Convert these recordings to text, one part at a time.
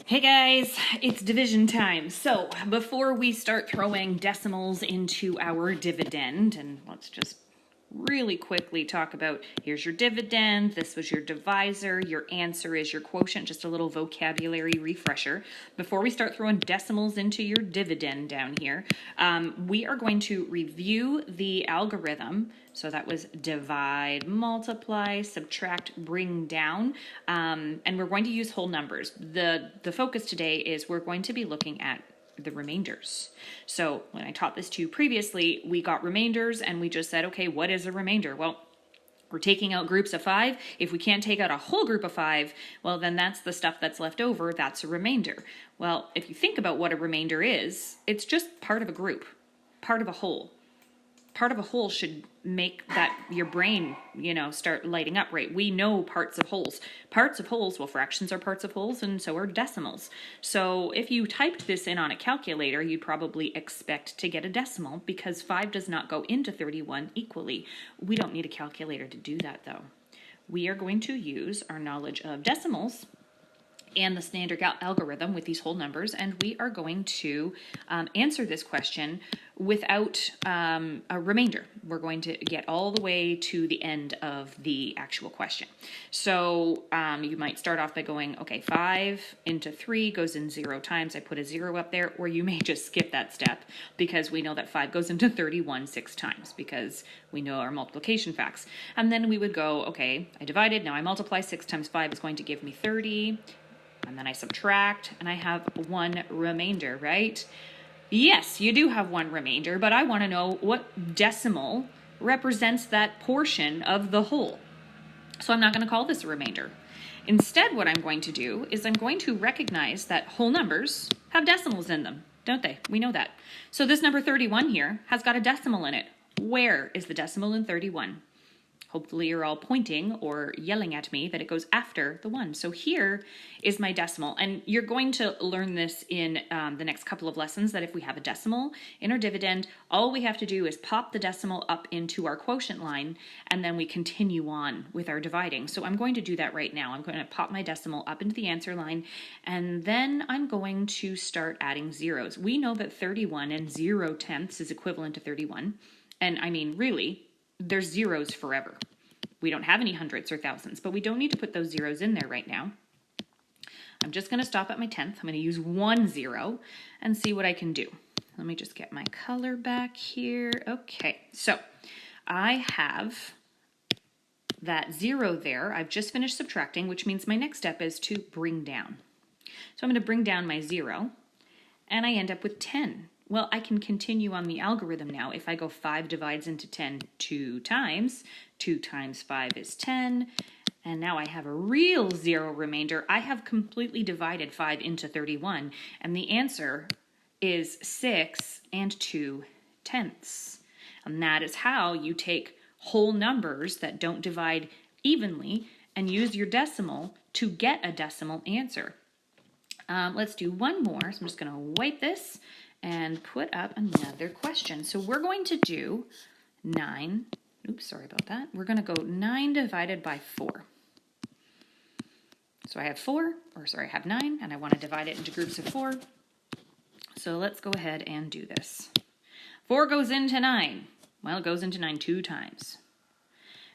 Hey guys, it's division time. So before we start throwing decimals into our dividend, and let's just really quickly talk about, here's your dividend, this was your divisor, your answer is your quotient, just a little vocabulary refresher. Before we start throwing decimals into your dividend down here, we are going to review the algorithm. So that was divide, multiply, subtract, bring down, and we're going to use whole numbers. The focus today is we're going to be looking at the remainders. So when I taught this to you previously, we got remainders and we just said, okay, what is a remainder? Well, we're taking out groups of 5. If we can't take out a whole group of 5, well, then that's the stuff that's left over. That's a remainder. Well, if you think about what a remainder is, it's just part of a group, part of a whole. Part of a whole should make that your brain, start lighting up, right? We know parts of wholes. Parts of wholes, well, fractions are parts of wholes, and so are decimals. So if you typed this in on a calculator, you'd probably expect to get a decimal because 5 does not go into 31 equally. We don't need a calculator to do that, though. We are going to use our knowledge of decimals and the standard algorithm with these whole numbers, and we are going to answer this question without a remainder. We're going to get all the way to the end of the actual question. So you might start off by going, okay, 5 into 3 goes in 0 times. I put a 0 up there, or you may just skip that step because we know that 5 goes into 31 6 times because we know our multiplication facts. And then we would go, okay, I divided, now I multiply. 6 times 5 is going to give me 30. And then I subtract, and I have one remainder, right? Yes, you do have one remainder, but I want to know what decimal represents that portion of the whole. So I'm not going to call this a remainder. Instead, what I'm going to do is I'm going to recognize that whole numbers have decimals in them, don't they? We know that. So this number 31 here has got a decimal in it. Where is the decimal in 31? Hopefully you're all pointing or yelling at me that it goes after the 1. So here is my decimal. And you're going to learn this in the next couple of lessons, that if we have a decimal in our dividend, all we have to do is pop the decimal up into our quotient line, and then we continue on with our dividing. So I'm going to do that right now. I'm going to pop my decimal up into the answer line, and then I'm going to start adding zeros. We know that 31 and 0 tenths is equivalent to 31. And I mean, really, there's zeros forever. We don't have any hundreds or thousands, but we don't need to put those zeros in there right now. I'm just going to stop at my tenth. I'm going to use 1 0 and see what I can do. Let me just get my color back here. Okay, so I have that 0 there. I've just finished subtracting, which means my next step is to bring down. So I'm going to bring down my 0, and I end up with 10. Well, I can continue on the algorithm now. If I go 5 divides into 10 2 times, 2 times 5 is 10, and now I have a real 0 remainder. I have completely divided 5 into 31, and the answer is 6 and 2 tenths. And that is how you take whole numbers that don't divide evenly and use your decimal to get a decimal answer. Let's do one more. So I'm just going to wipe this and put up another question. So we're going to do 9. Oops, sorry about that. We're going to go 9 divided by 4. So I have 9, and I want to divide it into groups of 4. So let's go ahead and do this. 4 goes into 9. Well, it goes into 9 2 times.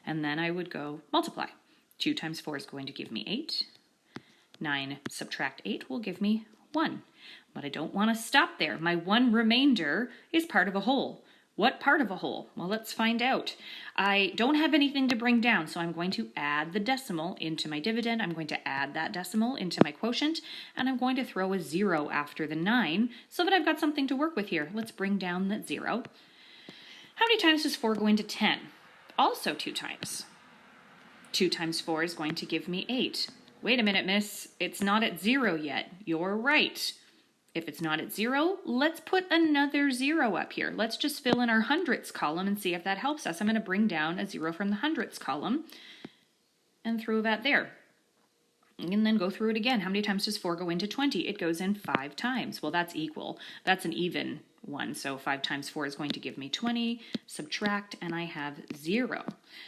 And then I would go multiply. 2 times 4 is going to give me 8. 9 subtract 8 will give me 1. But I don't want to stop there. My one remainder is part of a whole. What part of a whole? Well, let's find out. I don't have anything to bring down, so I'm going to add the decimal into my dividend. I'm going to add that decimal into my quotient, and I'm going to throw a 0 after the 9 so that I've got something to work with here. Let's bring down that 0. How many times does 4 go into 10? Also 2 times. 2 times 4 is going to give me 8. Wait a minute, miss. It's not at 0 yet. You're right. If it's not at 0, let's put another 0 up here. Let's just fill in our hundredths column and see if that helps us. I'm going to bring down a 0 from the hundredths column and throw that there. And then go through it again. How many times does 4 go into 20? It goes in 5 times. Well, that's equal. That's an even one. So 5 times 4 is going to give me 20. Subtract, and I have 0.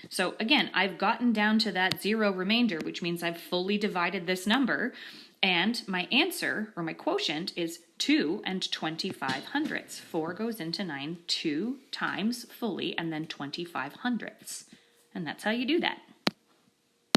So again, I've gotten down to that 0 remainder, which means I've fully divided this number. And my answer, or my quotient, is 2 and 25 hundredths. 4 goes into 9 2 times fully, and then 25 hundredths. And that's how you do that.